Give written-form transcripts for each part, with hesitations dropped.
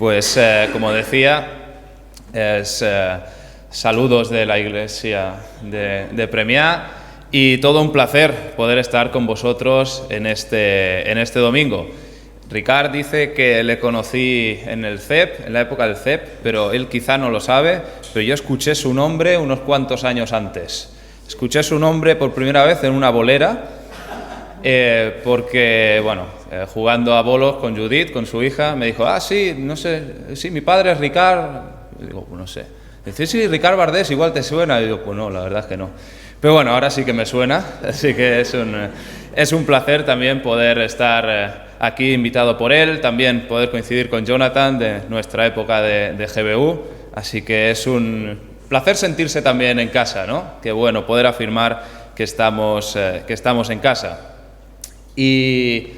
Pues como decía, saludos de la iglesia de Premià y todo un placer poder estar con vosotros en este domingo. Ricard dice que le conocí en el CEP, en la época del CEP, pero él quizá no lo sabe, pero yo escuché su nombre unos cuantos años antes. Escuché su nombre por primera vez en una bolera, porque, jugando a bolos con Judith, con su hija, me dijo, sí, no sé, sí, mi padre es Ricard. Y digo, pues no sé. Dice, sí, Ricard Bardés, igual te suena. Y digo, pues no, la verdad es que no. Pero bueno, ahora sí que me suena, así que es un placer también poder estar aquí invitado por él, también poder coincidir con Jonathan de nuestra época de GBU, así que es un placer sentirse también en casa, ¿no? Qué bueno poder afirmar que estamos en casa. Y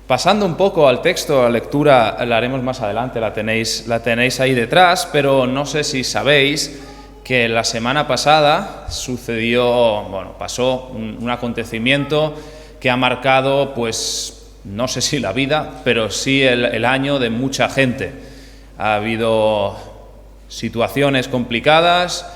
pasando un poco al texto, a la lectura, la haremos más adelante, la tenéis ahí detrás, pero no sé si sabéis que la semana pasada pasó un acontecimiento que ha marcado, pues, no sé si la vida, pero sí el año de mucha gente. Ha habido situaciones complicadas,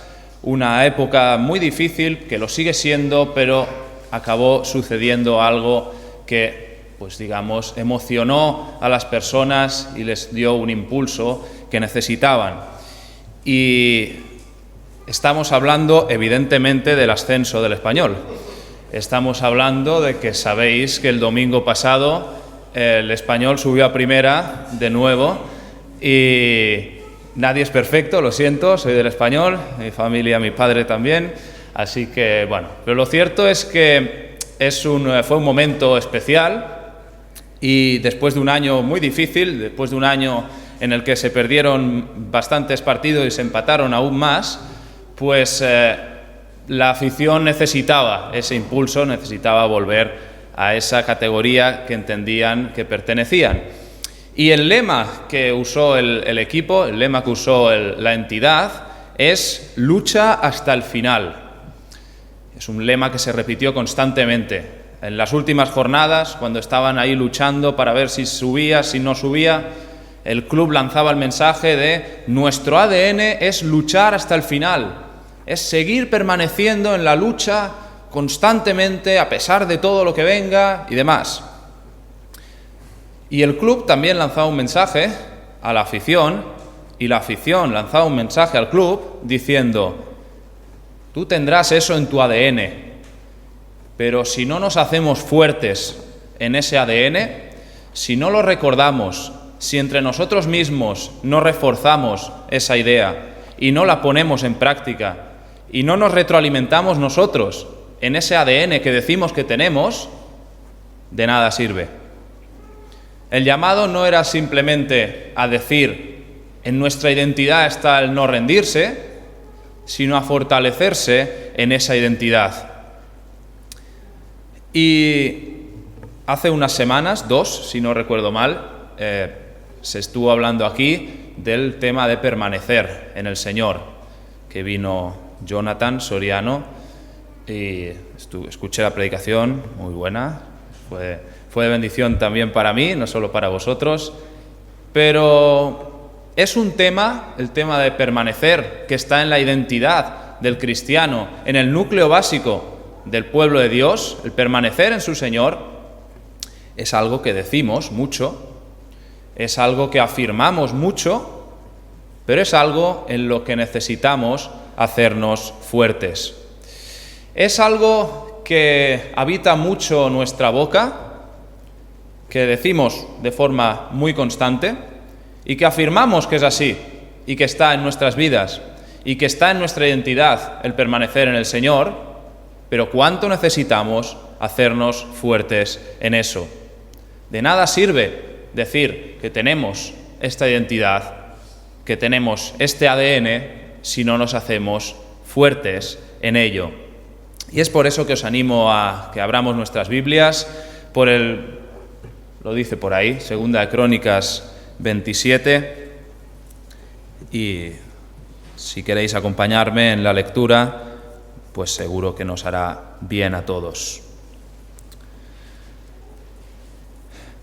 una época muy difícil, que lo sigue siendo, pero acabó sucediendo algo que, pues digamos, emocionó a las personas y les dio un impulso que necesitaban. Y estamos hablando, evidentemente, del ascenso del Español. Estamos hablando de que sabéis que el domingo pasado el Español subió a primera de nuevo y nadie es perfecto, lo siento, soy del Español, mi familia, mi padre también, así que bueno, pero lo cierto es que fue un momento especial y después de un año muy difícil, después de un año en el que se perdieron bastantes partidos y se empataron aún más, pues la afición necesitaba ese impulso, necesitaba volver a esa categoría que entendían que pertenecían. Y el lema que usó el equipo, el lema que usó la entidad, es lucha hasta el final. Es un lema que se repitió constantemente. En las últimas jornadas, cuando estaban ahí luchando para ver si subía, si no subía, el club lanzaba el mensaje de nuestro ADN es luchar hasta el final, es seguir permaneciendo en la lucha constantemente a pesar de todo lo que venga y demás. Y el club también lanzaba un mensaje a la afición y la afición lanzaba un mensaje al club diciendo, tú tendrás eso en tu ADN, pero si no nos hacemos fuertes en ese ADN, si no lo recordamos, si entre nosotros mismos no reforzamos esa idea y no la ponemos en práctica y no nos retroalimentamos nosotros en ese ADN que decimos que tenemos, de nada sirve. El llamado no era simplemente a decir en nuestra identidad está el no rendirse, sino a fortalecerse en esa identidad. Y hace unas semanas, 2, si no recuerdo mal, se estuvo hablando aquí del tema de permanecer en el Señor, que vino Jonathan Soriano y escuché la predicación, muy buena, fue de bendición también para mí, no solo para vosotros, pero es un tema, el tema de permanecer, que está en la identidad del cristiano, en el núcleo básico del pueblo de Dios, el permanecer en su Señor, es algo que decimos mucho, es algo que afirmamos mucho, pero es algo en lo que necesitamos hacernos fuertes. Es algo que habita mucho nuestra boca, que decimos de forma muy constante y que afirmamos que es así y que está en nuestras vidas y que está en nuestra identidad el permanecer en el Señor, pero ¿cuánto necesitamos hacernos fuertes en eso? De nada sirve decir que tenemos esta identidad, que tenemos este ADN, si no nos hacemos fuertes en ello. Y es por eso que os animo a que abramos nuestras Biblias, lo dice por ahí, Segunda de Crónicas 27, y si queréis acompañarme en la lectura, pues seguro que nos hará bien a todos.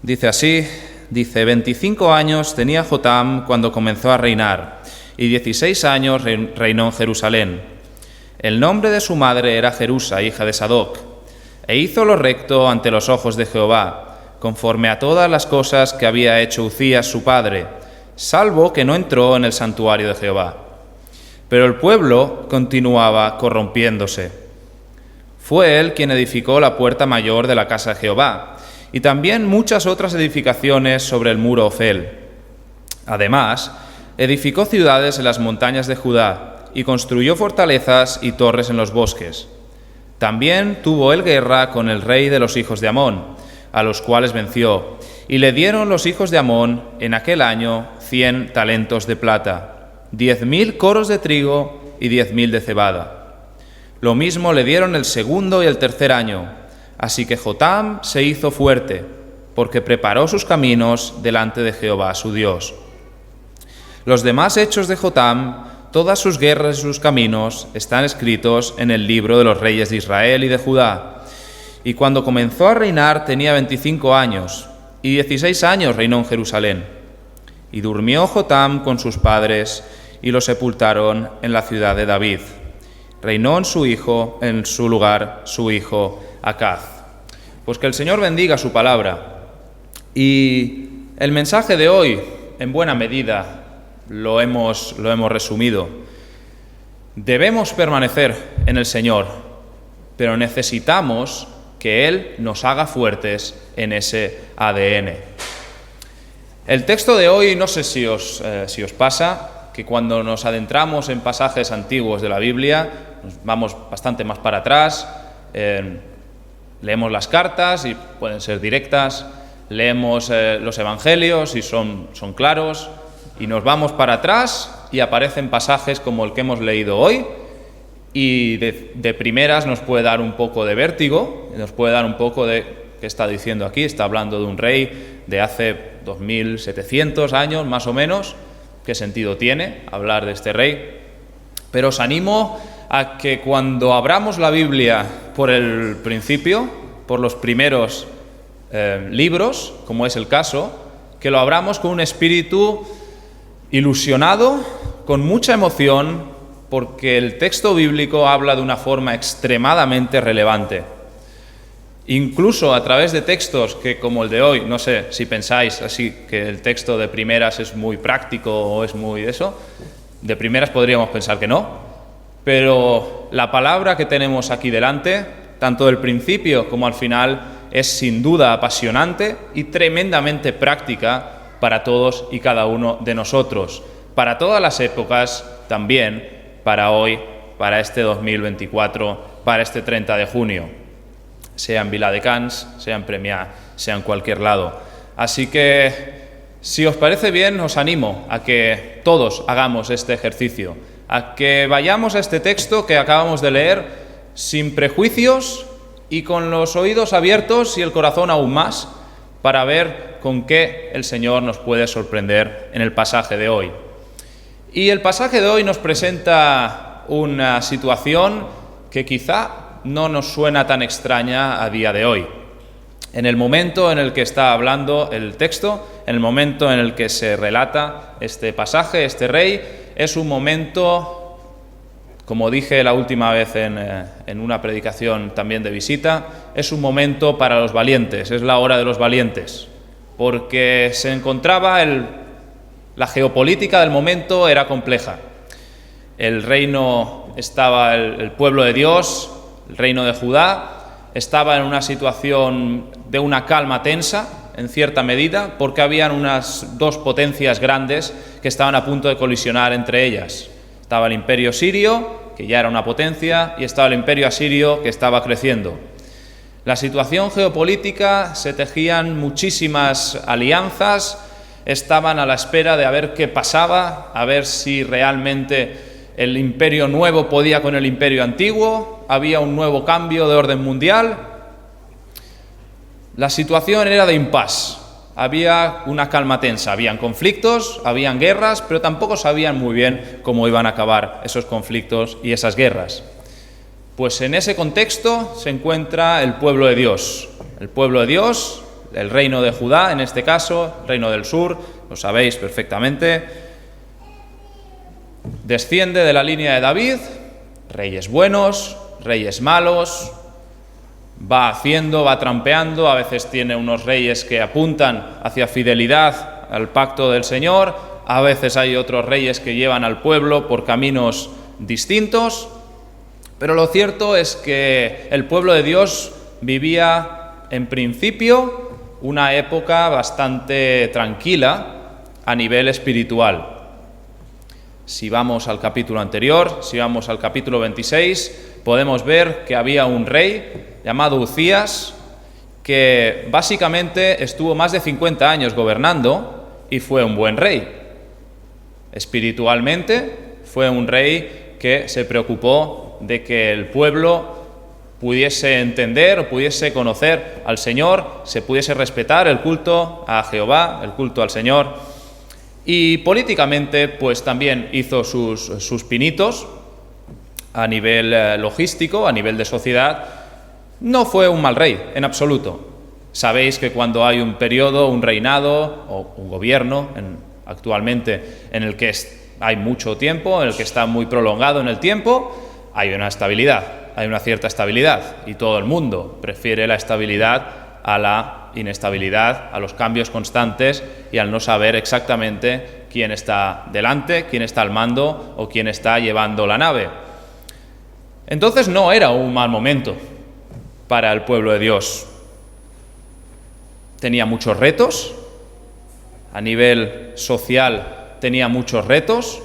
Dice así, dice: 25 años tenía Jotam cuando comenzó a reinar, y 16 años reinó en Jerusalén. El nombre de su madre era Jerusa, hija de Sadoc, e hizo lo recto ante los ojos de Jehová, conforme a todas las cosas que había hecho Uzías su padre, salvo que no entró en el santuario de Jehová. Pero el pueblo continuaba corrompiéndose. Fue él quien edificó la puerta mayor de la casa de Jehová, y también muchas otras edificaciones sobre el muro Ofel. Además, edificó ciudades en las montañas de Judá, y construyó fortalezas y torres en los bosques. También tuvo él guerra con el rey de los hijos de Amón, a los cuales venció, y le dieron los hijos de Amón en aquel año 100 talentos de plata, 10.000 coros de trigo y 10.000 de cebada. Lo mismo le dieron el segundo y el tercer año. Así que Jotam se hizo fuerte, porque preparó sus caminos delante de Jehová su Dios. Los demás hechos de Jotam, todas sus guerras y sus caminos, están escritos en el libro de los reyes de Israel y de Judá. Y cuando comenzó a reinar tenía 25 años, y 16 años reinó en Jerusalén. Y durmió Jotam con sus padres, y lo sepultaron en la ciudad de David. Reinó en su lugar su hijo Acaz. Pues que el Señor bendiga su palabra. Y el mensaje de hoy, en buena medida, lo hemos resumido. Debemos permanecer en el Señor, pero necesitamos que Él nos haga fuertes en ese ADN. El texto de hoy, no sé si os pasa, que cuando nos adentramos en pasajes antiguos de la Biblia, nos vamos bastante más para atrás, leemos las cartas y pueden ser directas, leemos los evangelios y son claros, y nos vamos para atrás y aparecen pasajes como el que hemos leído hoy, y de primeras nos puede dar un poco de vértigo, nos puede dar un poco de ¿qué está diciendo aquí? Está hablando de un rey de hace 2700 años más o menos. ¿Qué sentido tiene hablar de este rey? Pero os animo a que cuando abramos la Biblia por el principio, por los primeros libros, como es el caso, que lo abramos con un espíritu ilusionado, con mucha emoción, porque el texto bíblico habla de una forma extremadamente relevante. Incluso a través de textos que, como el de hoy, no sé si pensáis así que el texto de primeras es muy práctico o es muy eso, de primeras podríamos pensar que no, pero la palabra que tenemos aquí delante, tanto del principio como al final, es sin duda apasionante y tremendamente práctica para todos y cada uno de nosotros, para todas las épocas, también para hoy, para este 2024, para este 30 de junio. Sea en Viladecans, sea en Premià, sea en cualquier lado. Así que, si os parece bien, os animo a que todos hagamos este ejercicio, a que vayamos a este texto que acabamos de leer sin prejuicios y con los oídos abiertos y el corazón aún más, para ver con qué el Señor nos puede sorprender en el pasaje de hoy. Y el pasaje de hoy nos presenta una situación que quizá no nos suena tan extraña a día de hoy. En el momento en el que está hablando el texto, en el momento en el que se relata este pasaje, este rey, es un momento, como dije la última vez en una predicación también de visita, es un momento para los valientes, es la hora de los valientes, porque se encontraba la geopolítica del momento era compleja. El reino estaba, el pueblo de Dios, el reino de Judá, estaba en una situación de una calma tensa, en cierta medida, porque habían unas dos potencias grandes que estaban a punto de colisionar entre ellas. Estaba el imperio sirio, que ya era una potencia, y estaba el imperio asirio, que estaba creciendo. La situación geopolítica, se tejían muchísimas alianzas, estaban a la espera de a ver qué pasaba, a ver si realmente el imperio nuevo podía con el imperio antiguo, había un nuevo cambio de orden mundial. La situación era de impasse, había una calma tensa, habían conflictos, habían guerras, pero tampoco sabían muy bien cómo iban a acabar esos conflictos y esas guerras. Pues en ese contexto se encuentra el pueblo de Dios. El pueblo de Dios, el reino de Judá, en este caso, el reino del sur, lo sabéis perfectamente, desciende de la línea de David, reyes buenos, reyes malos, va trampeando, a veces tiene unos reyes que apuntan hacia fidelidad al pacto del Señor, a veces hay otros reyes que llevan al pueblo por caminos distintos, pero lo cierto es que el pueblo de Dios vivía en principio una época bastante tranquila a nivel espiritual. Si vamos al capítulo anterior, si vamos al capítulo 26, podemos ver que había un rey llamado Uzías que básicamente estuvo más de 50 años gobernando y fue un buen rey. Espiritualmente fue un rey que se preocupó de que el pueblo pudiese entender o pudiese conocer al Señor, se pudiese respetar el culto a Jehová, el culto al Señor. Y políticamente, pues también hizo sus pinitos a nivel logístico, a nivel de sociedad. No fue un mal rey, en absoluto. Sabéis que cuando hay un periodo, un reinado o un gobierno, actualmente en el que hay mucho tiempo, en el que está muy prolongado en el tiempo, hay una estabilidad, hay una cierta estabilidad. Y todo el mundo prefiere la estabilidad a la inestabilidad, a los cambios constantes y al no saber exactamente quién está delante, quién está al mando o quién está llevando la nave. Entonces no era un mal momento para el pueblo de Dios. Tenía muchos retos, a nivel social tenía muchos retos.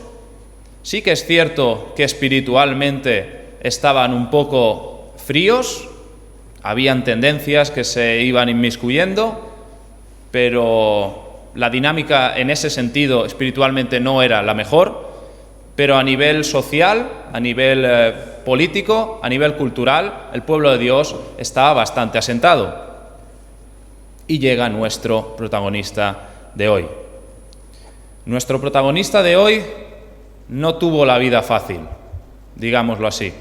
Sí que es cierto que espiritualmente estaban un poco fríos, habían tendencias que se iban inmiscuyendo, pero la dinámica en ese sentido espiritualmente no era la mejor, pero a nivel social, a nivel político, a nivel cultural, el pueblo de Dios estaba bastante asentado. Y llega nuestro protagonista de hoy. Nuestro protagonista de hoy no tuvo la vida fácil, digámoslo así.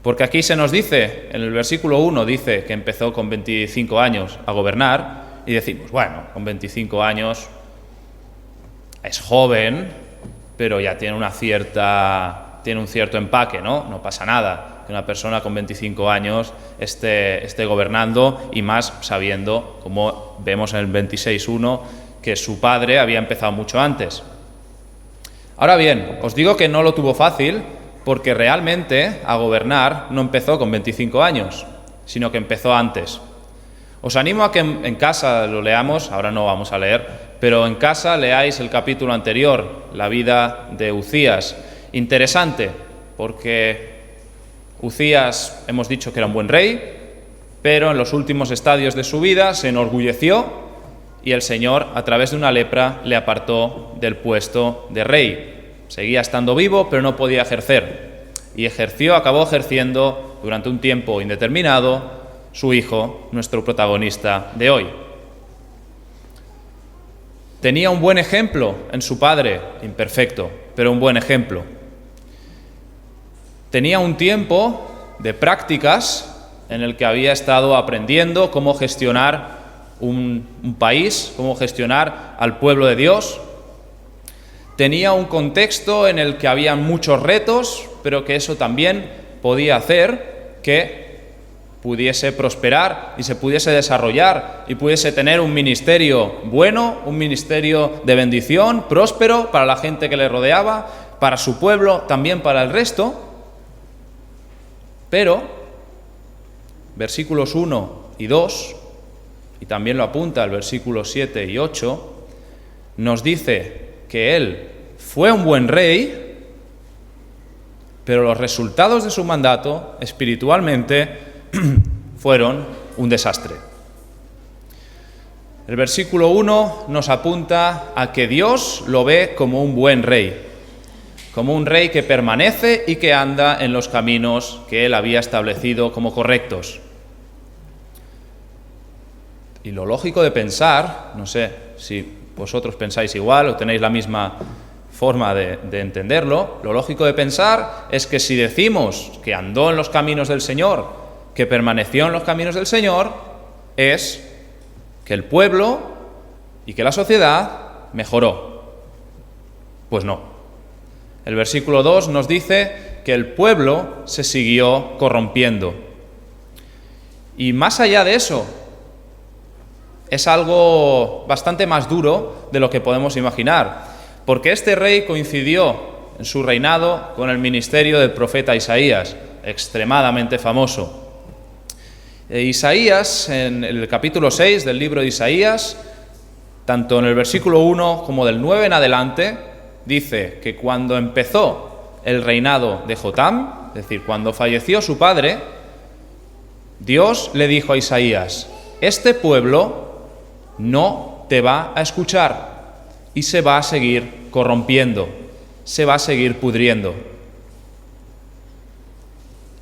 Porque aquí se nos dice, en el versículo 1 dice que empezó con 25 años a gobernar, y decimos, bueno, con 25 años es joven, pero ya tiene un cierto empaque, ¿no? No pasa nada que una persona con 25 años esté gobernando, y más sabiendo, como vemos en el 26.1, que su padre había empezado mucho antes. Ahora bien, os digo que no lo tuvo fácil, porque realmente a gobernar no empezó con 25 años, sino que empezó antes. Os animo a que en casa lo leamos, ahora no vamos a leer, pero en casa leáis el capítulo anterior, la vida de Uzías. Interesante, porque Uzías hemos dicho que era un buen rey, pero en los últimos estadios de su vida se enorgulleció y el Señor, a través de una lepra, le apartó del puesto de rey. Seguía estando vivo, pero no podía ejercer. Y acabó ejerciendo durante un tiempo indeterminado su hijo, nuestro protagonista de hoy. Tenía un buen ejemplo en su padre, imperfecto, pero un buen ejemplo. Tenía un tiempo de prácticas en el que había estado aprendiendo cómo gestionar un país, cómo gestionar al pueblo de Dios. Tenía un contexto en el que había muchos retos, pero que eso también podía hacer que pudiese prosperar y se pudiese desarrollar y pudiese tener un ministerio bueno, un ministerio de bendición, próspero para la gente que le rodeaba, para su pueblo, también para el resto. Pero versículos 1 y 2, y también lo apunta el versículo 7 y 8, nos dice que él fue un buen rey, pero los resultados de su mandato espiritualmente fueron un desastre. El versículo 1 nos apunta a que Dios lo ve como un buen rey, como un rey que permanece y que anda en los caminos que él había establecido como correctos. Y lo lógico de pensar, no sé si vosotros pensáis igual o tenéis la misma forma de entenderlo, lo lógico de pensar es que si decimos que andó en los caminos del Señor, que permaneció en los caminos del Señor, es que el pueblo y que la sociedad mejoró. Pues no. El versículo 2 nos dice que el pueblo se siguió corrompiendo. Y más allá de eso, es algo bastante más duro de lo que podemos imaginar, porque este rey coincidió en su reinado con el ministerio del profeta Isaías, extremadamente famoso. Isaías, en el capítulo 6 del libro de Isaías, tanto en el versículo 1 como del 9 en adelante, dice que cuando empezó el reinado de Jotam, es decir, cuando falleció su padre, Dios le dijo a Isaías: este pueblo no te va a escuchar y se va a seguir corrompiendo, se va a seguir pudriendo.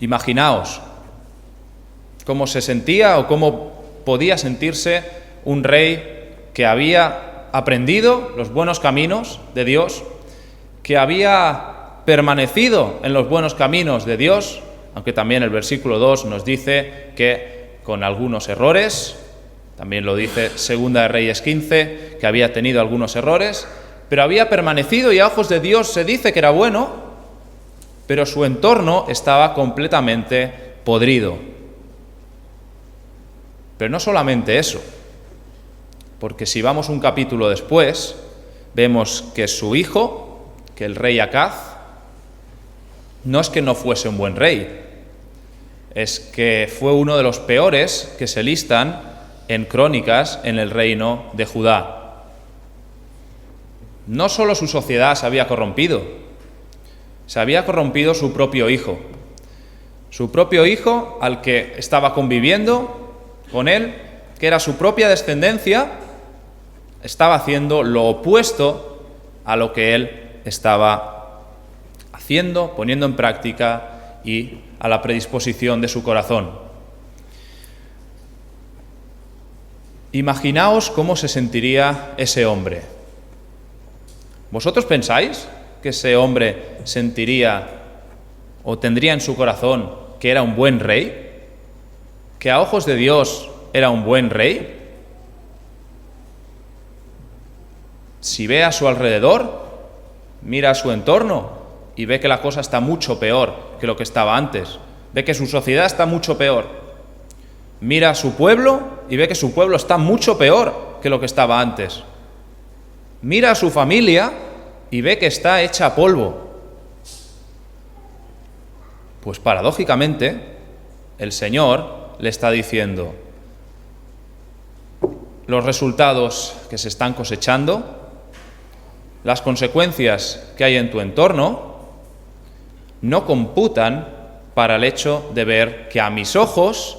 Imaginaos cómo se sentía o cómo podía sentirse un rey que había aprendido los buenos caminos de Dios, que había permanecido en los buenos caminos de Dios, aunque también el versículo 2 nos dice que con algunos errores. También lo dice Segunda de Reyes 15, que había tenido algunos errores, pero había permanecido y a ojos de Dios se dice que era bueno, pero su entorno estaba completamente podrido. Pero no solamente eso, porque si vamos un capítulo después, vemos que su hijo, que el rey Acaz, no es que no fuese un buen rey, es que fue uno de los peores que se listan en crónicas en el reino de Judá. No solo su sociedad se había corrompido su propio hijo. Su propio hijo, al que estaba conviviendo con él, que era su propia descendencia, estaba haciendo lo opuesto a lo que él estaba haciendo, poniendo en práctica y a la predisposición de su corazón. Imaginaos cómo se sentiría ese hombre. ¿Vosotros pensáis que ese hombre sentiría o tendría en su corazón que era un buen rey? ¿Que a ojos de Dios era un buen rey? Si ve a su alrededor, mira a su entorno y ve que la cosa está mucho peor que lo que estaba antes. Ve que su sociedad está mucho peor. Mira a su pueblo y ve que su pueblo está mucho peor que lo que estaba antes. Mira a su familia y ve que está hecha polvo. Pues paradójicamente, el Señor le está diciendo: los resultados que se están cosechando, las consecuencias que hay en tu entorno, no computan para el hecho de ver que a mis ojos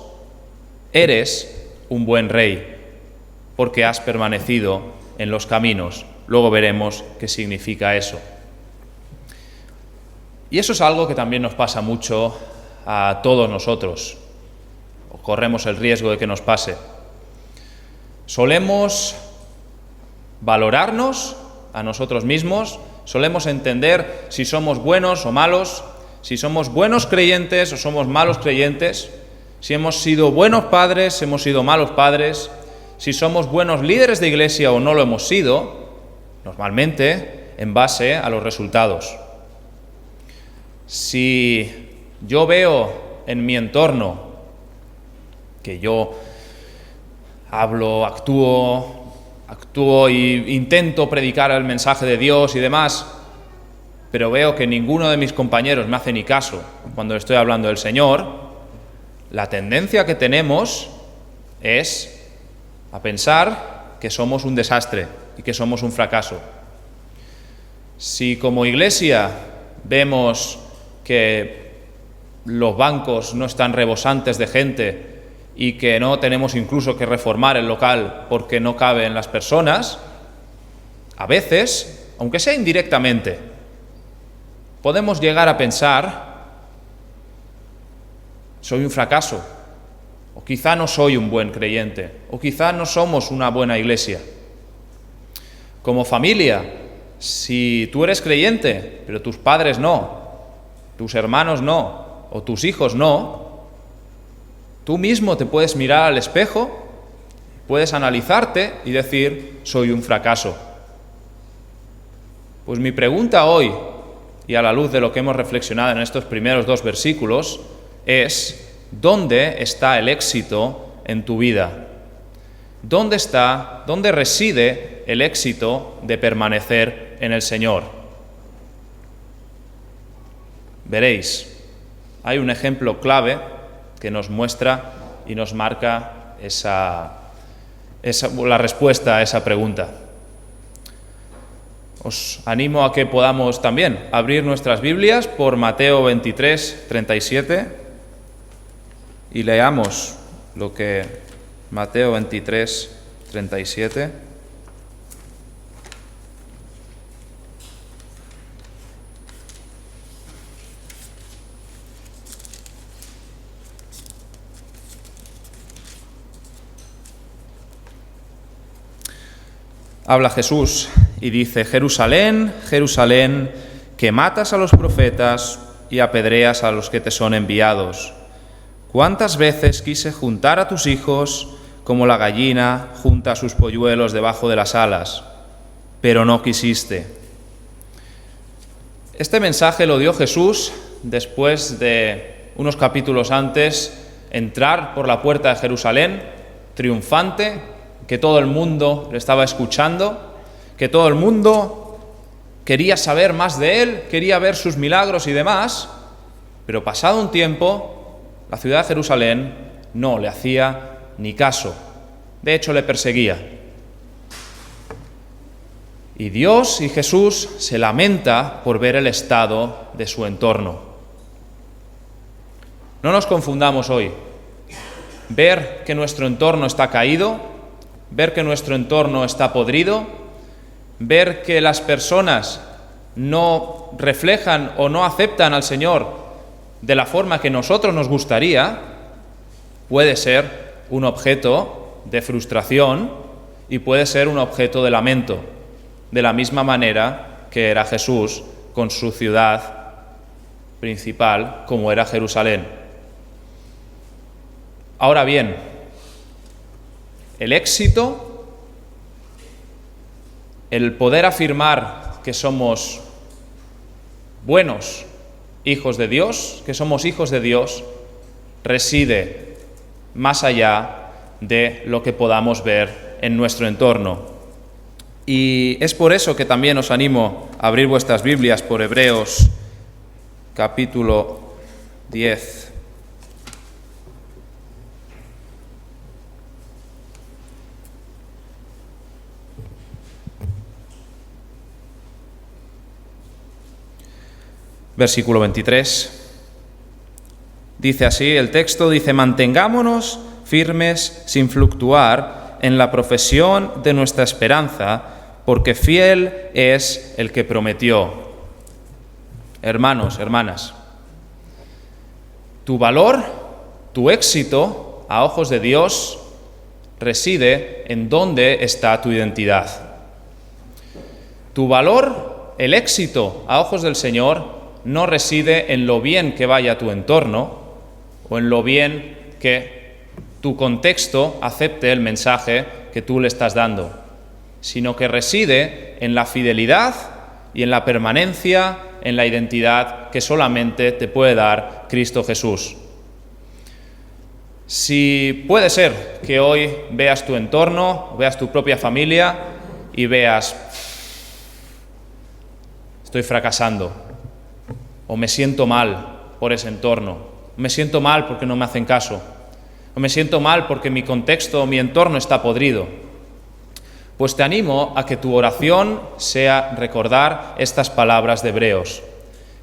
eres un buen rey, porque has permanecido en los caminos. Luego veremos qué significa eso. Y eso es algo que también nos pasa mucho a todos nosotros, o corremos el riesgo de que nos pase. Solemos valorarnos a nosotros mismos, solemos entender si somos buenos o malos, si somos buenos creyentes o somos malos creyentes, si hemos sido buenos padres, si hemos sido malos padres, si somos buenos líderes de iglesia o no lo hemos sido, normalmente en base a los resultados. Si yo veo en mi entorno que yo hablo, actúo e intento predicar el mensaje de Dios y demás, pero veo que ninguno de mis compañeros me hace ni caso cuando estoy hablando del Señor, la tendencia que tenemos es a pensar que somos un desastre y que somos un fracaso. Si como iglesia vemos que los bancos no están rebosantes de gente y que no tenemos incluso que reformar el local porque no caben las personas, a veces, aunque sea indirectamente, podemos llegar a pensar: soy un fracaso, o quizá no soy un buen creyente, o quizá no somos una buena iglesia. Como familia, si tú eres creyente, pero tus padres no, tus hermanos no, o tus hijos no, tú mismo te puedes mirar al espejo Puedes analizarte y decir, soy un fracaso. Pues mi pregunta hoy, y a la luz de lo que hemos reflexionado en estos primeros 2 versículos, es, ¿dónde está el éxito en tu vida? ¿Dónde reside el éxito de permanecer en el Señor? Veréis, hay un ejemplo clave que nos muestra y nos marca la respuesta a esa pregunta. Os animo a que podamos también abrir nuestras Biblias por Mateo 23, 37 y leamos lo que Mateo 23, 37. Habla Jesús y dice: Jerusalén, Jerusalén, que matas a los profetas y apedreas a los que te son enviados. ¿Cuántas veces quise juntar a tus hijos como la gallina junta sus polluelos debajo de las alas? Pero no quisiste. Este mensaje lo dio Jesús después de unos capítulos antes entrar por la puerta de Jerusalén, triunfante, que todo el mundo le estaba escuchando, que todo el mundo quería saber más de él, quería ver sus milagros y demás, pero pasado un tiempo, la ciudad de Jerusalén no le hacía ni caso, de hecho le perseguía. Y Dios y Jesús se lamenta por ver el estado de su entorno. No nos confundamos hoy. Ver que nuestro entorno está caído, ver que nuestro entorno está podrido, ver que las personas no reflejan o no aceptan al Señor de la forma que nosotros nos gustaría, puede ser un objeto de frustración y puede ser un objeto de lamento, de la misma manera que era Jesús con su ciudad principal, como era Jerusalén. Ahora bien, el éxito, el poder afirmar que somos buenos hijos de Dios, que somos hijos de Dios, reside más allá de lo que podamos ver en nuestro entorno. Y es por eso que también os animo a abrir vuestras Biblias por Hebreos capítulo 10. Versículo 23, dice así el texto, dice: mantengámonos firmes sin fluctuar en la profesión de nuestra esperanza, porque fiel es el que prometió. Hermanos, hermanas, tu valor, tu éxito a ojos de Dios reside en dónde está tu identidad. Tu valor, el éxito a ojos del Señor, no reside en lo bien que vaya tu entorno o en lo bien que tu contexto acepte el mensaje que tú le estás dando, sino que reside en la fidelidad y en la permanencia, en la identidad que solamente te puede dar Cristo Jesús. Si puede ser que hoy veas tu entorno, veas tu propia familia y veas: estoy fracasando, o me siento mal por ese entorno, me siento mal porque no me hacen caso, o me siento mal porque mi contexto, mi entorno está podrido, pues te animo a que tu oración sea recordar estas palabras de Hebreos,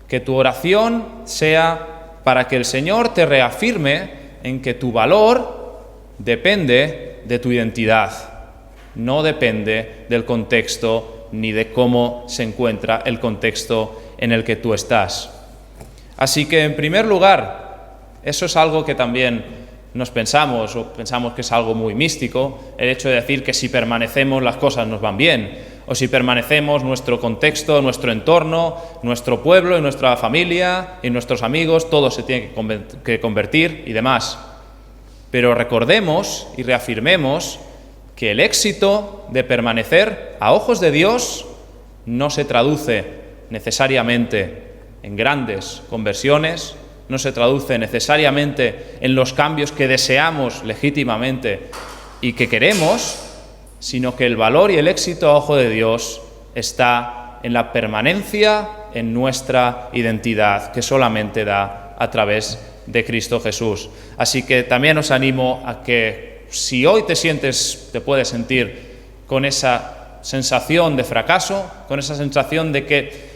que tu oración sea para que el Señor te reafirme en que tu valor depende de tu identidad, no depende del contexto ni de cómo se encuentra el contexto en el que tú estás. Así que, en primer lugar, eso es algo que también nos pensamos que es algo muy místico, el hecho de decir que si permanecemos las cosas nos van bien, o si permanecemos nuestro contexto, nuestro entorno, nuestro pueblo y nuestra familia y nuestros amigos, todo se tiene que convertir y demás. Pero recordemos y reafirmemos que el éxito de permanecer a ojos de Dios no se traduce necesariamente en grandes conversiones, no se traduce necesariamente en los cambios que deseamos legítimamente y que queremos, sino que el valor y el éxito a ojo de Dios está en la permanencia en nuestra identidad, que solamente da a través de Cristo Jesús. Así que también os animo a que si hoy te puedes sentir con esa sensación de fracaso, con esa sensación de que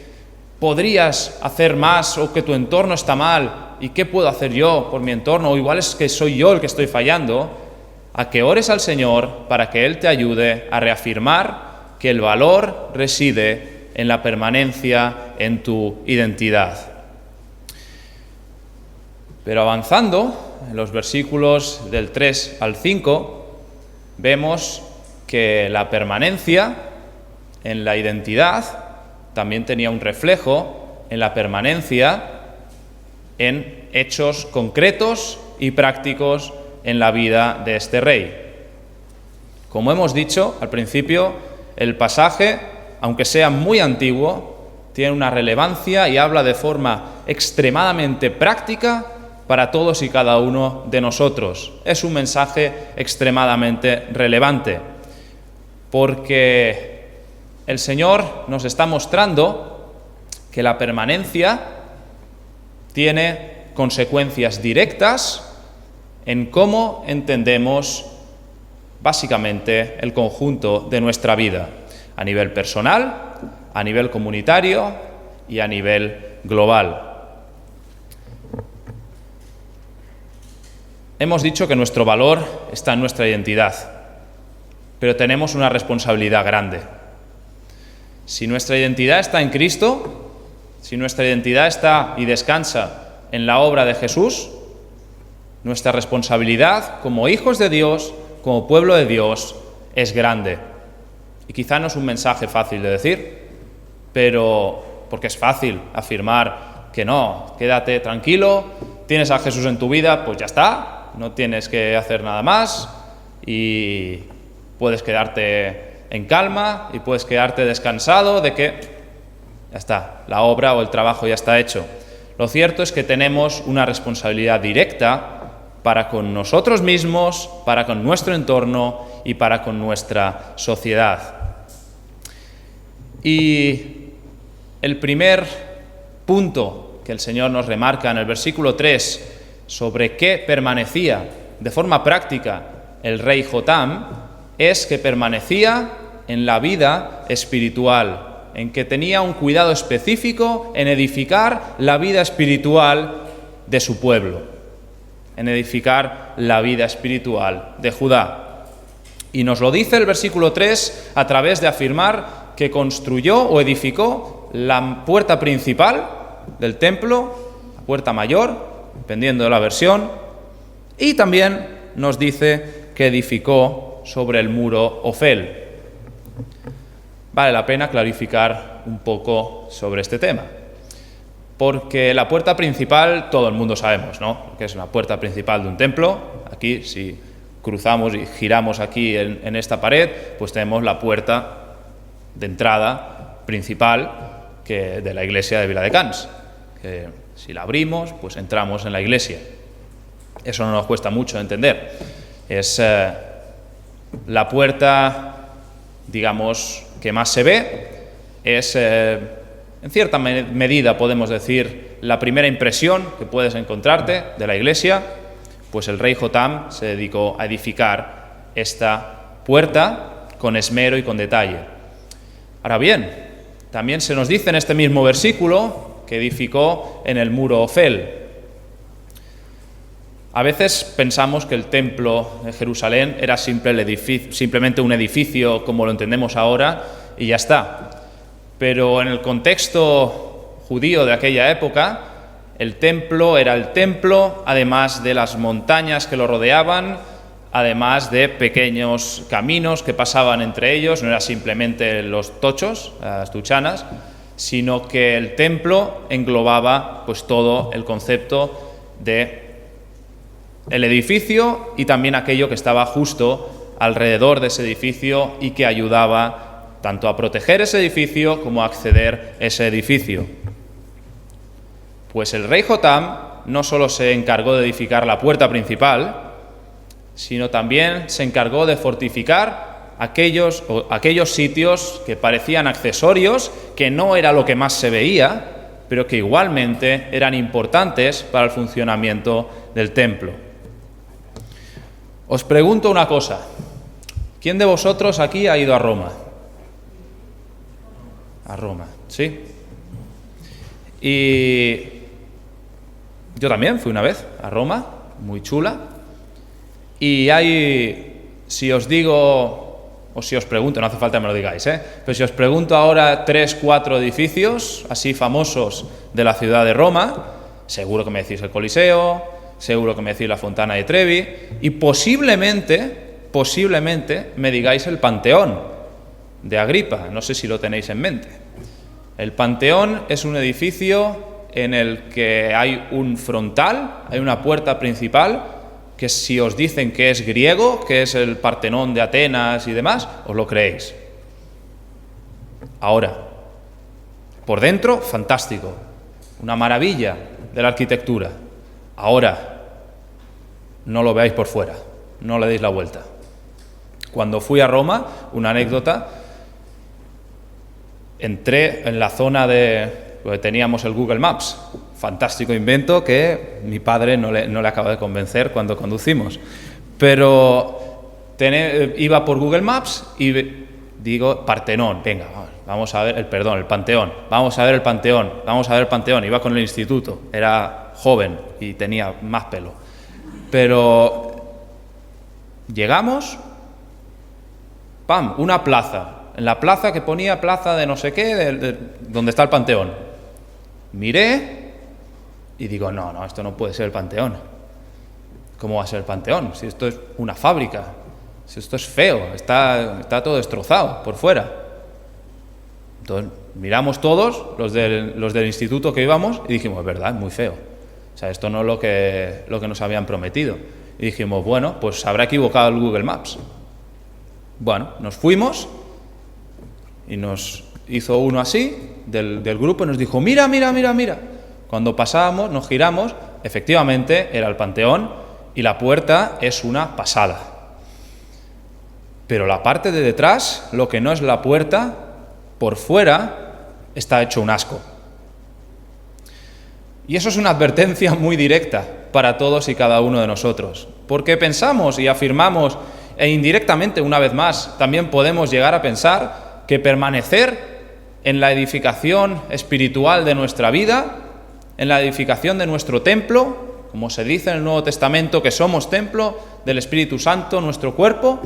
podrías hacer más o que tu entorno está mal y qué puedo hacer yo por mi entorno, o igual es que soy yo el que estoy fallando, a que ores al Señor para que Él te ayude a reafirmar que el valor reside en la permanencia en tu identidad. Pero avanzando, en los versículos del 3 al 5, vemos que la permanencia en la identidad también tenía un reflejo en la permanencia en hechos concretos y prácticos en la vida de este rey. Como hemos dicho al principio, el pasaje, aunque sea muy antiguo, tiene una relevancia y habla de forma extremadamente práctica para todos y cada uno de nosotros. Es un mensaje extremadamente relevante, porque el Señor nos está mostrando que la permanencia tiene consecuencias directas en cómo entendemos básicamente el conjunto de nuestra vida, a nivel personal, a nivel comunitario y a nivel global. Hemos dicho que nuestro valor está en nuestra identidad, pero tenemos una responsabilidad grande. Si nuestra identidad está en Cristo, si nuestra identidad está y descansa en la obra de Jesús, nuestra responsabilidad como hijos de Dios, como pueblo de Dios, es grande. Y quizá no es un mensaje fácil de decir, pero porque es fácil afirmar que no, quédate tranquilo, tienes a Jesús en tu vida, pues ya está, no tienes que hacer nada más y puedes quedarte en calma y puedes quedarte descansado de que ya está, la obra o el trabajo ya está hecho. Lo cierto es que tenemos una responsabilidad directa para con nosotros mismos, para con nuestro entorno y para con nuestra sociedad. Y el primer punto que el Señor nos remarca en el versículo 3 sobre qué permanecía de forma práctica el rey Jotam es que permanecía en la vida espiritual, en que tenía un cuidado específico en edificar la vida espiritual de su pueblo, en edificar la vida espiritual de Judá. Y nos lo dice el versículo 3 a través de afirmar que construyó o edificó la puerta principal del templo, la puerta mayor, dependiendo de la versión, y también nos dice que edificó sobre el muro Ofel. Vale la pena clarificar un poco sobre este tema, porque la puerta principal todo el mundo sabemos, ¿no? Que es la puerta principal de un templo. Aquí, si cruzamos y giramos aquí en esta pared, pues tenemos la puerta de entrada principal de la iglesia de Viladecans, que si la abrimos, pues entramos en la iglesia. Eso no nos cuesta mucho entender. Es la puerta, digamos, que más se ve, es en cierta medida podemos decir la primera impresión que puedes encontrarte de la iglesia. Pues el rey Jotam se dedicó a edificar esta puerta con esmero y con detalle. Ahora bien, también se nos dice en este mismo versículo que edificó en el muro Ofel. A veces pensamos que el templo de Jerusalén era simplemente un edificio como lo entendemos ahora y ya está. Pero en el contexto judío de aquella época, el templo era el templo, además de las montañas que lo rodeaban, además de pequeños caminos que pasaban entre ellos. No era simplemente los tochos, las tuchanas, sino que el templo englobaba pues todo el concepto de el edificio y también aquello que estaba justo alrededor de ese edificio y que ayudaba tanto a proteger ese edificio como a acceder a ese edificio. Pues el rey Jotam no solo se encargó de edificar la puerta principal, sino también se encargó de fortificar aquellos sitios que parecían accesorios, que no era lo que más se veía, pero que igualmente eran importantes para el funcionamiento del templo. Os pregunto una cosa, ¿quién de vosotros aquí ha ido a Roma? A Roma, ¿sí? Y yo también fui una vez a Roma, muy chula, y si os digo, o si os pregunto, no hace falta que me lo digáis, pero si os pregunto ahora 3, 4 edificios así famosos de la ciudad de Roma, seguro que me decís el Coliseo, seguro que me decís la Fontana de Trevi, y posiblemente me digáis el Panteón de Agripa, no sé si lo tenéis en mente. El Panteón es un edificio en el que hay un frontal, hay una puerta principal, que si os dicen que es griego, que es el Partenón de Atenas y demás, os lo creéis. Ahora, por dentro, fantástico, una maravilla de la arquitectura. Ahora, no lo veáis por fuera, no le deis la vuelta. Cuando fui a Roma, una anécdota, entré en la zona donde teníamos el Google Maps, fantástico invento que mi padre no le acaba de convencer cuando conducimos. Pero iba por Google Maps y digo, Partenón, venga, vamos a ver el Panteón, vamos a ver el Panteón. Iba con el instituto, era joven y tenía más pelo. Pero llegamos, ¡pam!, una plaza. En la plaza que ponía plaza de no sé qué, donde está el Panteón. Miré y digo, no, esto no puede ser el Panteón. ¿Cómo va a ser el Panteón? Si esto es una fábrica, si esto es feo, está todo destrozado por fuera. Entonces miramos todos, los del instituto que íbamos, y dijimos, es verdad, es muy feo. O sea, esto no es lo que nos habían prometido. Y dijimos, bueno, pues habrá equivocado el Google Maps. Bueno, nos fuimos y nos hizo uno así del grupo y nos dijo, mira. Cuando pasábamos, nos giramos, efectivamente era el Panteón y la puerta es una pasada. Pero la parte de detrás, lo que no es la puerta, por fuera está hecho un asco. Y eso es una advertencia muy directa para todos y cada uno de nosotros, porque pensamos y afirmamos, e indirectamente, una vez más, también podemos llegar a pensar que permanecer en la edificación espiritual de nuestra vida, en la edificación de nuestro templo, como se dice en el Nuevo Testamento, que somos templo del Espíritu Santo, nuestro cuerpo,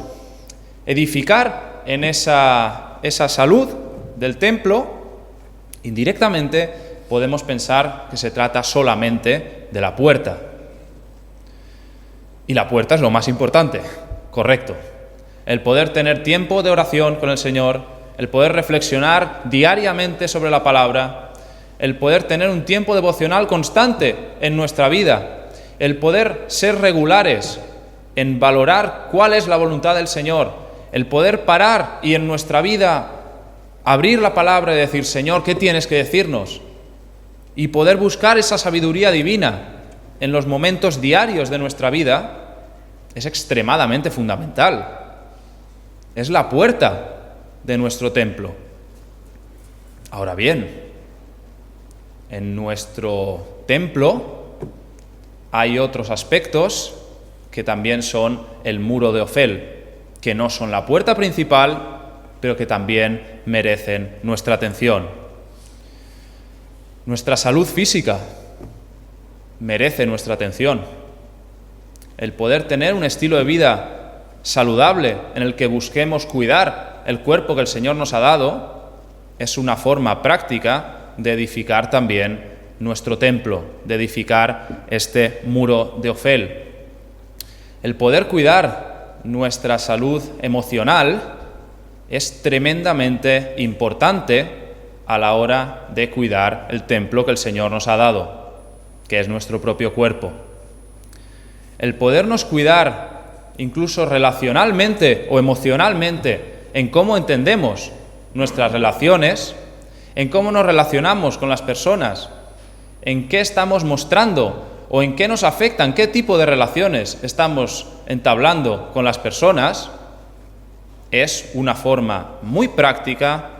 edificar en esa salud del templo, indirectamente podemos pensar que se trata solamente de la puerta. Y la puerta es lo más importante, correcto. El poder tener tiempo de oración con el Señor, el poder reflexionar diariamente sobre la palabra, el poder tener un tiempo devocional constante en nuestra vida, el poder ser regulares en valorar cuál es la voluntad del Señor, el poder parar y en nuestra vida abrir la palabra y decir, Señor, ¿qué tienes que decirnos? Y poder buscar esa sabiduría divina en los momentos diarios de nuestra vida es extremadamente fundamental. Es la puerta de nuestro templo. Ahora bien, en nuestro templo hay otros aspectos que también son el muro de Ofel, que no son la puerta principal, pero que también merecen nuestra atención. Nuestra salud física merece nuestra atención. El poder tener un estilo de vida saludable en el que busquemos cuidar el cuerpo que el Señor nos ha dado es una forma práctica de edificar también nuestro templo, de edificar este muro de Ofel. El poder cuidar nuestra salud emocional es tremendamente importante a la hora de cuidar el templo que el Señor nos ha dado, que es nuestro propio cuerpo. El podernos cuidar incluso relacionalmente o emocionalmente, en cómo entendemos nuestras relaciones, en cómo nos relacionamos con las personas, en qué estamos mostrando o en qué nos afectan, qué tipo de relaciones estamos entablando con las personas, es una forma muy práctica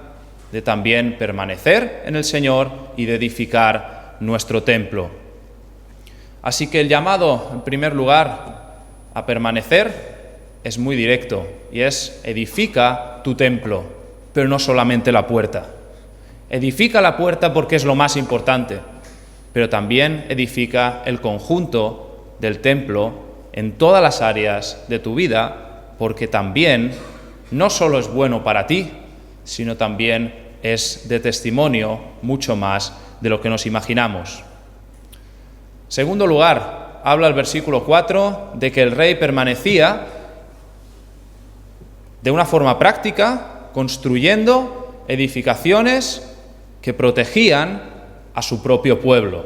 de también permanecer en el Señor y de edificar nuestro templo. Así que el llamado, en primer lugar, a permanecer es muy directo y es: edifica tu templo, pero no solamente la puerta. Edifica la puerta porque es lo más importante, pero también edifica el conjunto del templo en todas las áreas de tu vida, porque también no solo es bueno para ti, sino también es de testimonio mucho más de lo que nos imaginamos. Segundo lugar, habla el versículo 4 de que el rey permanecía de una forma práctica, construyendo edificaciones que protegían a su propio pueblo.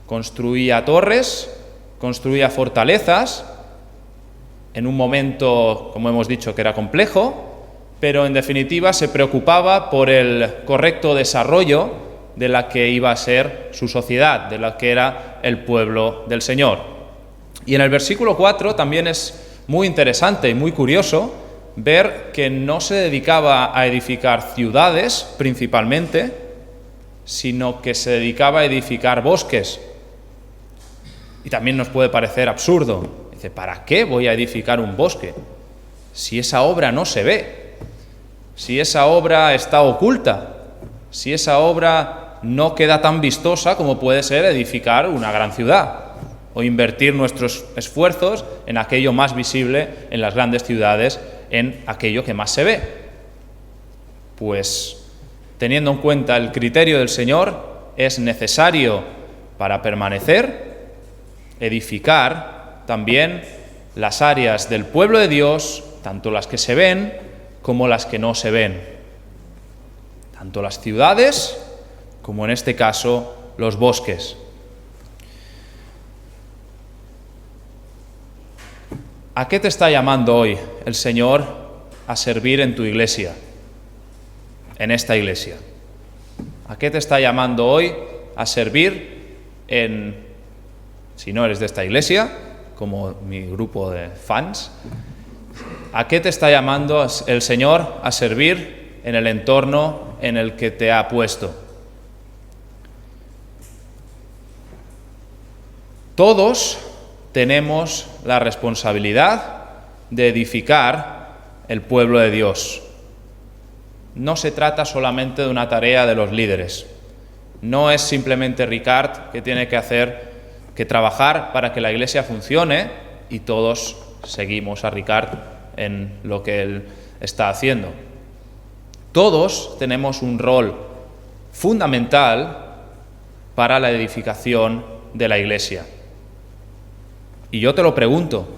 Construía torres, construía fortalezas, en un momento, como hemos dicho, que era complejo, pero en definitiva se preocupaba por el correcto desarrollo de la que iba a ser su sociedad, de la que era el pueblo del Señor. Y en el versículo 4 también es muy interesante y muy curioso ver que no se dedicaba a edificar ciudades principalmente, sino que se dedicaba a edificar bosques. Y también nos puede parecer absurdo. Dice, ¿para qué voy a edificar un bosque si esa obra no se ve? Si esa obra está oculta, si esa obra no queda tan vistosa como puede ser edificar una gran ciudad o invertir nuestros esfuerzos en aquello más visible en las grandes ciudades, en aquello que más se ve. Pues, teniendo en cuenta el criterio del Señor, es necesario para permanecer, edificar también las áreas del pueblo de Dios, tanto las que se ven como las que no se ven, tanto las ciudades como en este caso los bosques. ¿A qué te está llamando hoy el Señor a servir en tu iglesia, en esta iglesia? ¿A qué te está llamando hoy a servir si no eres de esta iglesia, como mi grupo de fans? ¿A qué te está llamando el Señor a servir en el entorno en el que te ha puesto? Todos tenemos la responsabilidad de edificar el pueblo de Dios. No se trata solamente de una tarea de los líderes. No es simplemente Ricard que tiene que trabajar para que la iglesia funcione y todos seguimos a Ricard en lo que él está haciendo. Todos tenemos un rol fundamental para la edificación de la iglesia. Y yo te lo pregunto,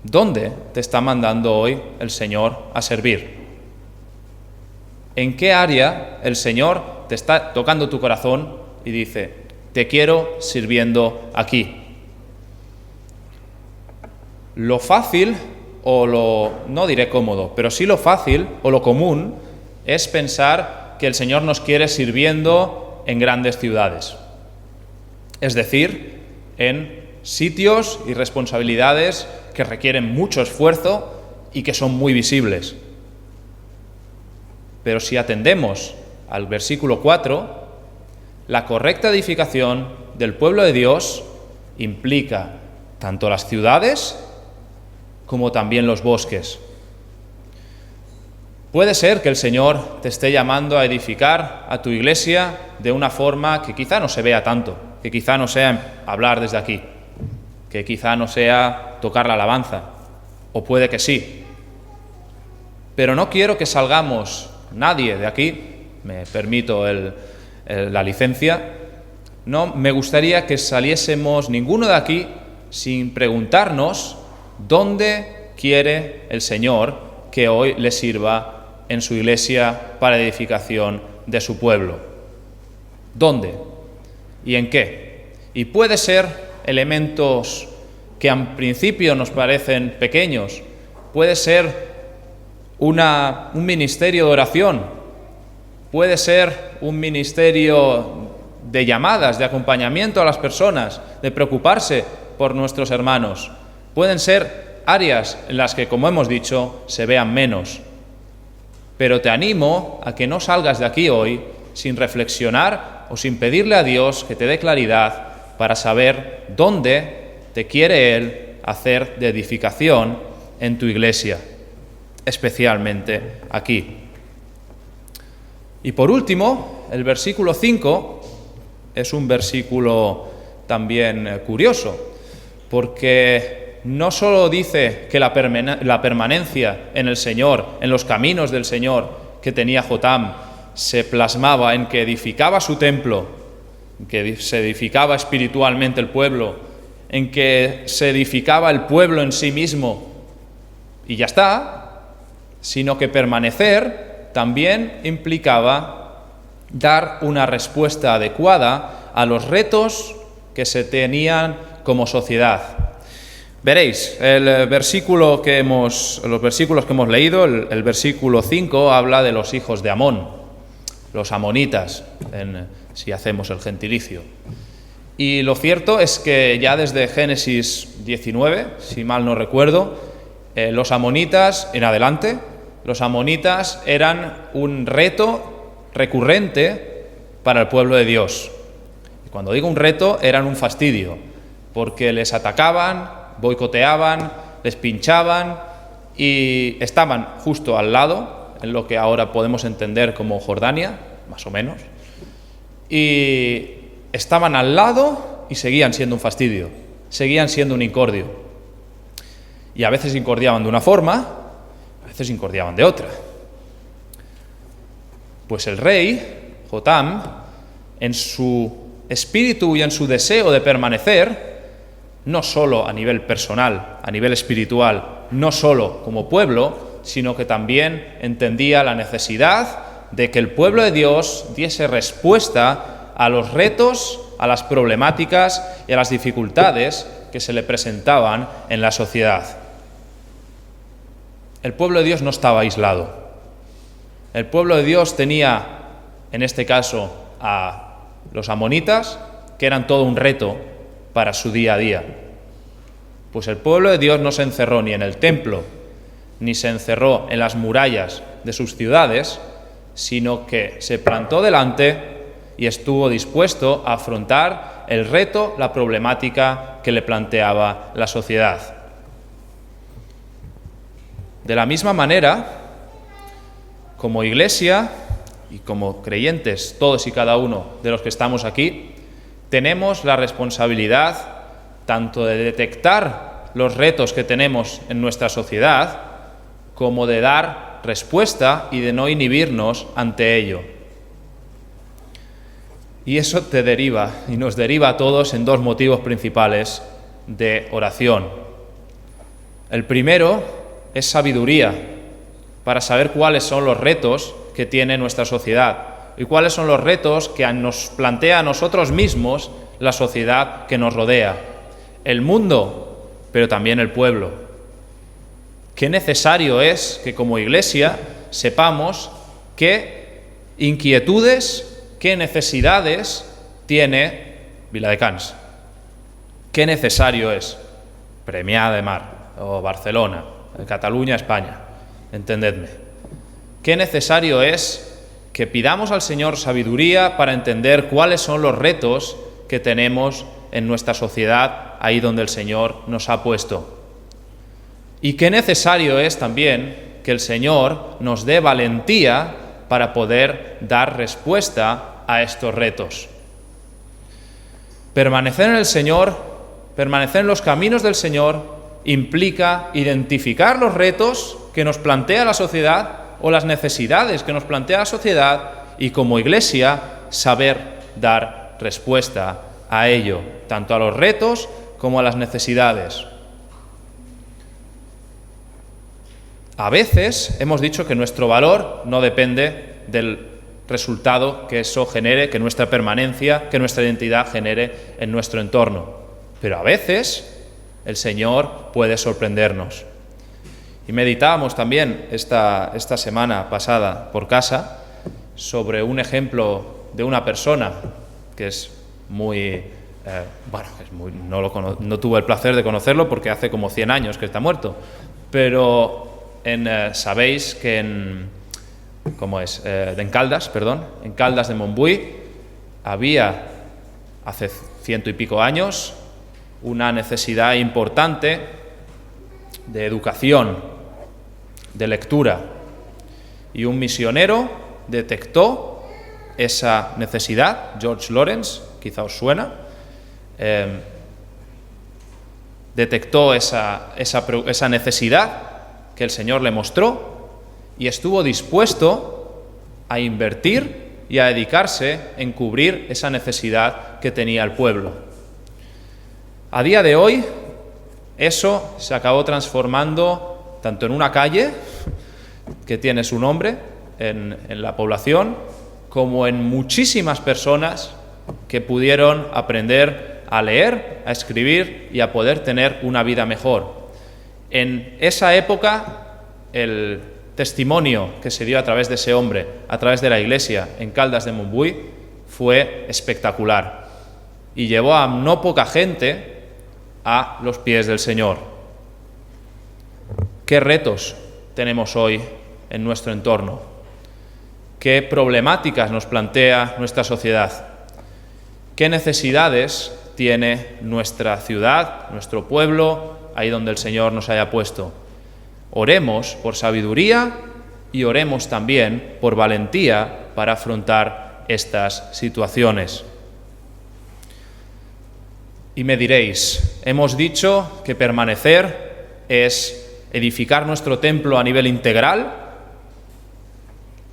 ¿dónde te está mandando hoy el Señor a servir? ¿En qué área el Señor te está tocando tu corazón y dice, te quiero sirviendo aquí? Lo fácil, no diré cómodo, pero sí lo fácil o lo común es pensar que el Señor nos quiere sirviendo en grandes ciudades. Es decir, en sitios y responsabilidades que requieren mucho esfuerzo y que son muy visibles. Pero si atendemos al versículo 4, la correcta edificación del pueblo de Dios implica tanto las ciudades como también los bosques. Puede ser que el Señor te esté llamando a edificar a tu iglesia de una forma que quizá no se vea tanto, que quizá no sea hablar desde aquí, que quizá no sea tocar la alabanza, o puede que sí. Pero no quiero que salgamos nadie de aquí, me permito la licencia, no me gustaría que saliésemos ninguno de aquí sin preguntarnos dónde quiere el Señor que hoy le sirva en su iglesia para edificación de su pueblo. ¿Dónde? ¿Y en qué? Y puede ser elementos que en principio nos parecen pequeños. Puede ser un ministerio de oración, puede ser un ministerio de llamadas, de acompañamiento a las personas, de preocuparse por nuestros hermanos. Pueden ser áreas en las que, como hemos dicho, se vean menos. Pero te animo a que no salgas de aquí hoy sin reflexionar o sin pedirle a Dios que te dé claridad para saber dónde te quiere Él hacer de edificación en tu iglesia, especialmente aquí. Y por último, el versículo 5 es un versículo también curioso, porque no solo dice que la permanencia en el Señor, en los caminos del Señor que tenía Jotam, se plasmaba en que edificaba su templo, que se edificaba espiritualmente el pueblo, en que se edificaba el pueblo en sí mismo, y ya está, sino que permanecer también implicaba dar una respuesta adecuada a los retos que se tenían como sociedad. Veréis, los versículos que hemos leído, el versículo 5 habla de los hijos de Amón, los amonitas, si hacemos el gentilicio. Y lo cierto es que ya desde Génesis 19, si mal no recuerdo, los amonitas en adelante, los amonitas eran un reto recurrente para el pueblo de Dios. Y cuando digo un reto, eran un fastidio, porque les atacaban, boicoteaban, les pinchaban y estaban justo al lado, en lo que ahora podemos entender como Jordania, más o menos, y estaban al lado y seguían siendo un fastidio, seguían siendo un incordio. Y a veces incordiaban de una forma, a veces incordiaban de otra. Pues el rey, Jotam, en su espíritu y en su deseo de permanecer, no solo a nivel personal, a nivel espiritual, no solo como pueblo, sino que también entendía la necesidad de que el pueblo de Dios diese respuesta a los retos, a las problemáticas y a las dificultades que se le presentaban en la sociedad. El pueblo de Dios no estaba aislado. El pueblo de Dios tenía, en este caso, a los amonitas, que eran todo un reto para su día a día. Pues el pueblo de Dios no se encerró ni en el templo, ni se encerró en las murallas de sus ciudades, sino que se plantó delante y estuvo dispuesto a afrontar el reto, la problemática que le planteaba la sociedad. De la misma manera, como iglesia y como creyentes, todos y cada uno de los que estamos aquí, tenemos la responsabilidad tanto de detectar los retos que tenemos en nuestra sociedad, como de dar respuesta y de no inhibirnos ante ello. Y eso te deriva y nos deriva a todos en dos motivos principales de oración. El primero es sabiduría, para saber cuáles son los retos que tiene nuestra sociedad y cuáles son los retos que nos plantea a nosotros mismos la sociedad que nos rodea, el mundo, pero también el pueblo. Qué necesario es que como iglesia sepamos qué inquietudes, qué necesidades tiene Viladecans. Qué necesario es Premià de Mar o Barcelona, Cataluña, España. Entendedme. Qué necesario es que pidamos al Señor sabiduría para entender cuáles son los retos que tenemos en nuestra sociedad, ahí donde el Señor nos ha puesto. Y qué necesario es también que el Señor nos dé valentía para poder dar respuesta a estos retos. Permanecer en el Señor, permanecer en los caminos del Señor, implica identificar los retos que nos plantea la sociedad o las necesidades que nos plantea la sociedad y como iglesia saber dar respuesta a ello, tanto a los retos como a las necesidades. A veces hemos dicho que nuestro valor no depende del resultado que eso genere, que nuestra permanencia, que nuestra identidad genere en nuestro entorno. Pero a veces el Señor puede sorprendernos. Y meditábamos también esta semana pasada por casa sobre un ejemplo de una persona que es muy... no tuve el placer de conocerlo porque hace como 100 años que está muerto, pero sabéis que en Caldas de Montbui, había hace 100 y pico años una necesidad importante de educación, de lectura, y un misionero detectó esa necesidad. George Lawrence, quizá os suena, detectó esa necesidad que el Señor le mostró y estuvo dispuesto a invertir y a dedicarse en cubrir esa necesidad que tenía el pueblo. A día de hoy, eso se acabó transformando tanto en una calle que tiene su nombre en la población, como en muchísimas personas que pudieron aprender a leer, a escribir y a poder tener una vida mejor. En esa época, el testimonio que se dio a través de ese hombre, a través de la iglesia en Caldas de Montbui, fue espectacular y llevó a no poca gente a los pies del Señor. ¿Qué retos tenemos hoy en nuestro entorno? ¿Qué problemáticas nos plantea nuestra sociedad? ¿Qué necesidades tiene nuestra ciudad, nuestro pueblo, ahí donde el Señor nos haya puesto? Oremos por sabiduría y oremos también por valentía para afrontar estas situaciones. Y me diréis, hemos dicho que permanecer es edificar nuestro templo a nivel integral.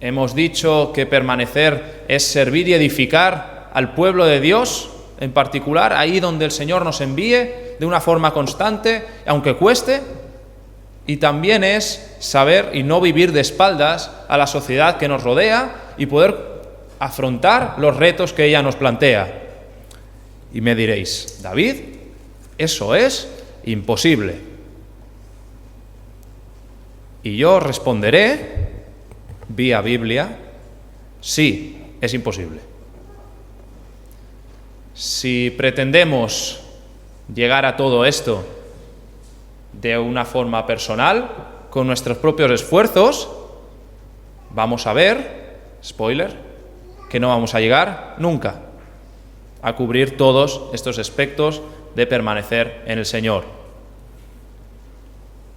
Hemos dicho que permanecer es servir y edificar al pueblo de Dios, en particular ahí donde el Señor nos envíe, de una forma constante, aunque cueste. Y también es saber y no vivir de espaldas a la sociedad que nos rodea y poder afrontar los retos que ella nos plantea. Y me diréis, David, eso es imposible. Y yo responderé, vía Biblia, sí, es imposible. Si pretendemos llegar a todo esto de una forma personal, con nuestros propios esfuerzos, vamos a ver, spoiler, que no vamos a llegar nunca a cubrir todos estos aspectos de permanecer en el Señor.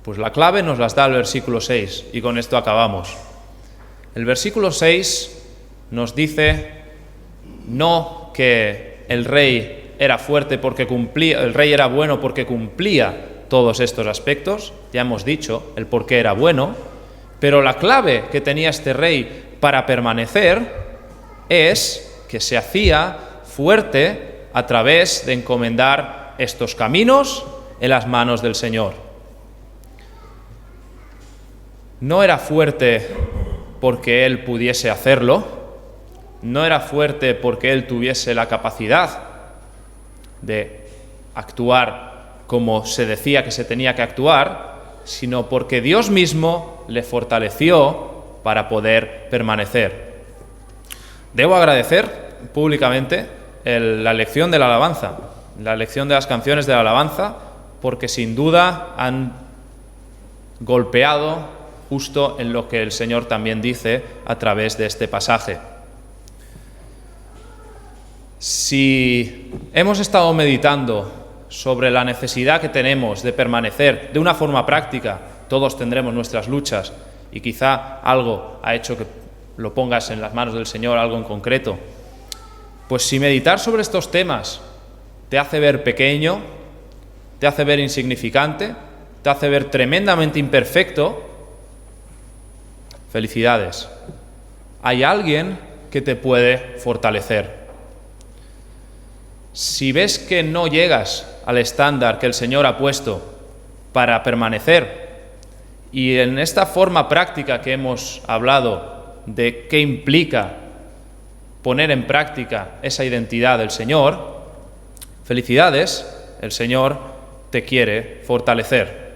Pues la clave nos las da el versículo 6, y con esto acabamos. El versículo 6 nos dice no que el rey era fuerte porque cumplía, el rey era bueno porque cumplía todos estos aspectos, ya hemos dicho el por qué era bueno, pero la clave que tenía este rey para permanecer es que se hacía fuerte a través de encomendar estos caminos en las manos del Señor. No era fuerte porque él pudiese hacerlo, no era fuerte porque él tuviese la capacidad de actuar como se decía que se tenía que actuar, sino porque Dios mismo le fortaleció para poder permanecer. Debo agradecer públicamente la elección de la alabanza, la elección de las canciones de la alabanza, porque sin duda han golpeado justo en lo que el Señor también dice a través de este pasaje. Si hemos estado meditando sobre la necesidad que tenemos de permanecer de una forma práctica, todos tendremos nuestras luchas y quizá algo ha hecho que lo pongas en las manos del Señor, algo en concreto. Pues si meditar sobre estos temas te hace ver pequeño, te hace ver insignificante, te hace ver tremendamente imperfecto, felicidades. Hay alguien que te puede fortalecer. Si ves que no llegas al estándar que el Señor ha puesto para permanecer, y en esta forma práctica que hemos hablado de qué implica poner en práctica esa identidad del Señor, felicidades, el Señor te quiere fortalecer.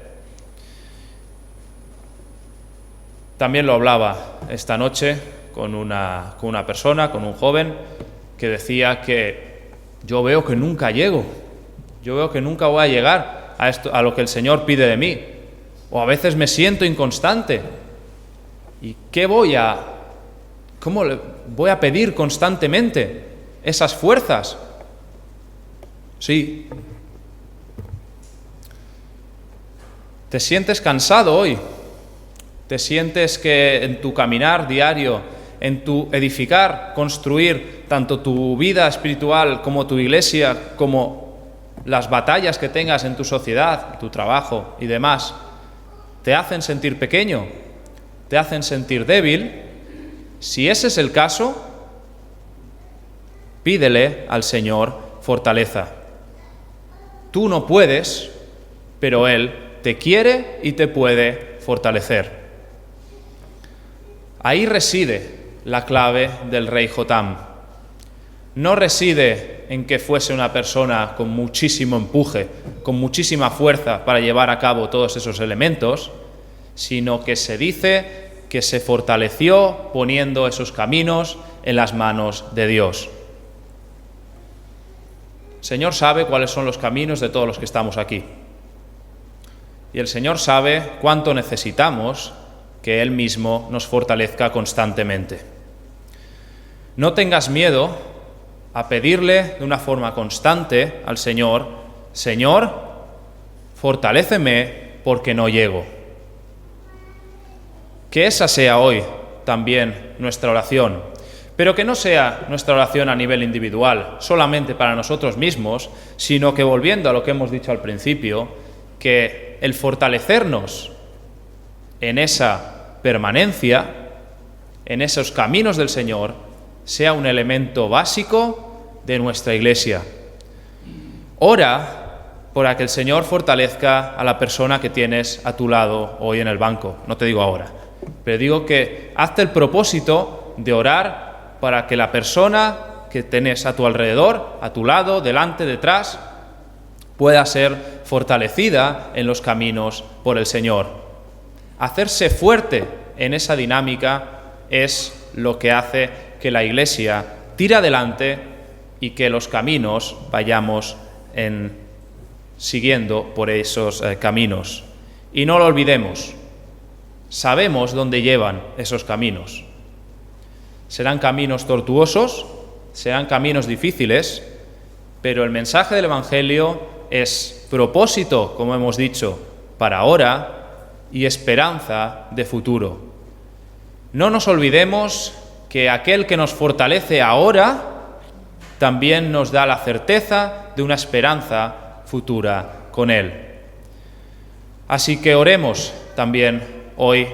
También lo hablaba esta noche con una persona, con un joven, que decía que yo veo que nunca llego, yo veo que nunca voy a llegar a lo que el Señor pide de mí, o a veces me siento inconstante. ¿Y cómo le voy a pedir constantemente esas fuerzas? Sí. ¿Te sientes cansado hoy? ¿Te sientes que en tu caminar diario, en tu edificar, construir tanto tu vida espiritual como tu iglesia, como las batallas que tengas en tu sociedad, tu trabajo y demás, te hacen sentir pequeño, te hacen sentir débil? Si ese es el caso, pídele al Señor fortaleza. Tú no puedes, pero Él te quiere y te puede fortalecer. Ahí reside la clave del rey Jotam. No reside en que fuese una persona con muchísimo empuje, con muchísima fuerza para llevar a cabo todos esos elementos, sino que se dice que se fortaleció poniendo esos caminos en las manos de Dios. El Señor sabe cuáles son los caminos de todos los que estamos aquí. Y el Señor sabe cuánto necesitamos que Él mismo nos fortalezca constantemente. No tengas miedo a pedirle de una forma constante al Señor: Señor, fortaléceme porque no llego. Que esa sea hoy también nuestra oración, pero que no sea nuestra oración a nivel individual, solamente para nosotros mismos, sino que, volviendo a lo que hemos dicho al principio, que el fortalecernos en esa permanencia, en esos caminos del Señor, sea un elemento básico de nuestra iglesia. Ora para que el Señor fortalezca a la persona que tienes a tu lado hoy en el banco. No te digo ahora, pero digo que hazte el propósito de orar para que la persona que tienes a tu alrededor, a tu lado, delante, detrás, pueda ser fortalecida en los caminos por el Señor. Hacerse fuerte en esa dinámica es lo que hace que la Iglesia tire adelante y que los caminos vayamos siguiendo por esos caminos. Y no lo olvidemos, sabemos dónde llevan esos caminos. Serán caminos tortuosos, serán caminos difíciles, pero el mensaje del Evangelio es propósito, como hemos dicho, para ahora y esperanza de futuro. No nos olvidemos que aquel que nos fortalece ahora también nos da la certeza de una esperanza futura con Él. Así que oremos también hoy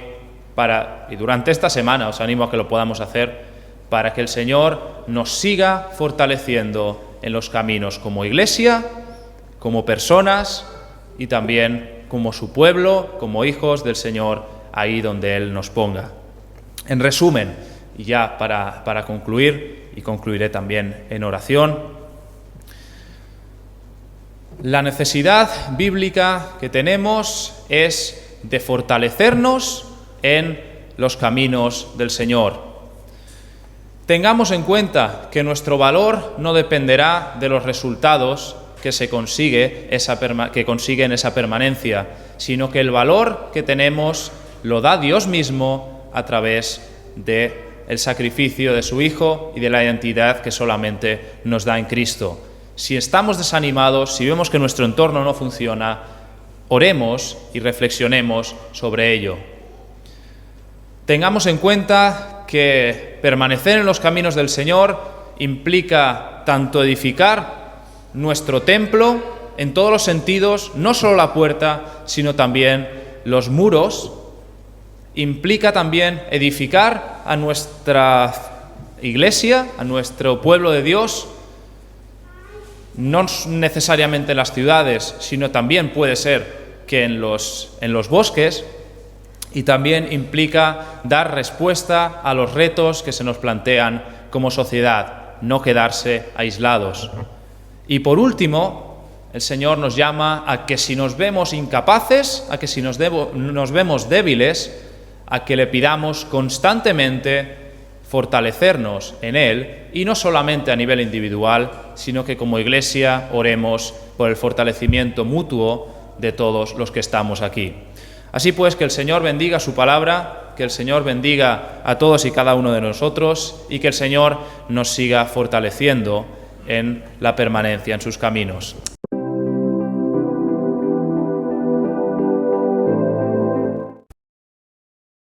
y durante esta semana, os animo a que lo podamos hacer, para que el Señor nos siga fortaleciendo en los caminos como iglesia, como personas y también como su pueblo, como hijos del Señor, ahí donde Él nos ponga. En resumen, y ya para concluir, y concluiré también en oración, la necesidad bíblica que tenemos es de fortalecernos en los caminos del Señor. Tengamos en cuenta que nuestro valor no dependerá de los resultados que consiguen esa permanencia, sino que el valor que tenemos lo da Dios mismo a través del sacrificio de su Hijo y de la identidad que solamente nos da en Cristo. Si estamos desanimados, si vemos que nuestro entorno no funciona, oremos y reflexionemos sobre ello. Tengamos en cuenta que permanecer en los caminos del Señor implica tanto edificar nuestro templo en todos los sentidos, no solo la puerta, sino también los muros. Implica también edificar a nuestra iglesia, a nuestro pueblo de Dios, no necesariamente en las ciudades, sino también puede ser que en los bosques, y también implica dar respuesta a los retos que se nos plantean como sociedad, no quedarse aislados. Y por último, El Señor nos llama a que si nos vemos incapaces, a que si nos vemos débiles, a que le pidamos constantemente fortalecernos en Él, y no solamente a nivel individual, sino que como Iglesia oremos por el fortalecimiento mutuo de todos los que estamos aquí. Así pues, que el Señor bendiga su palabra, que el Señor bendiga a todos y cada uno de nosotros, y que el Señor nos siga fortaleciendo en la permanencia en sus caminos.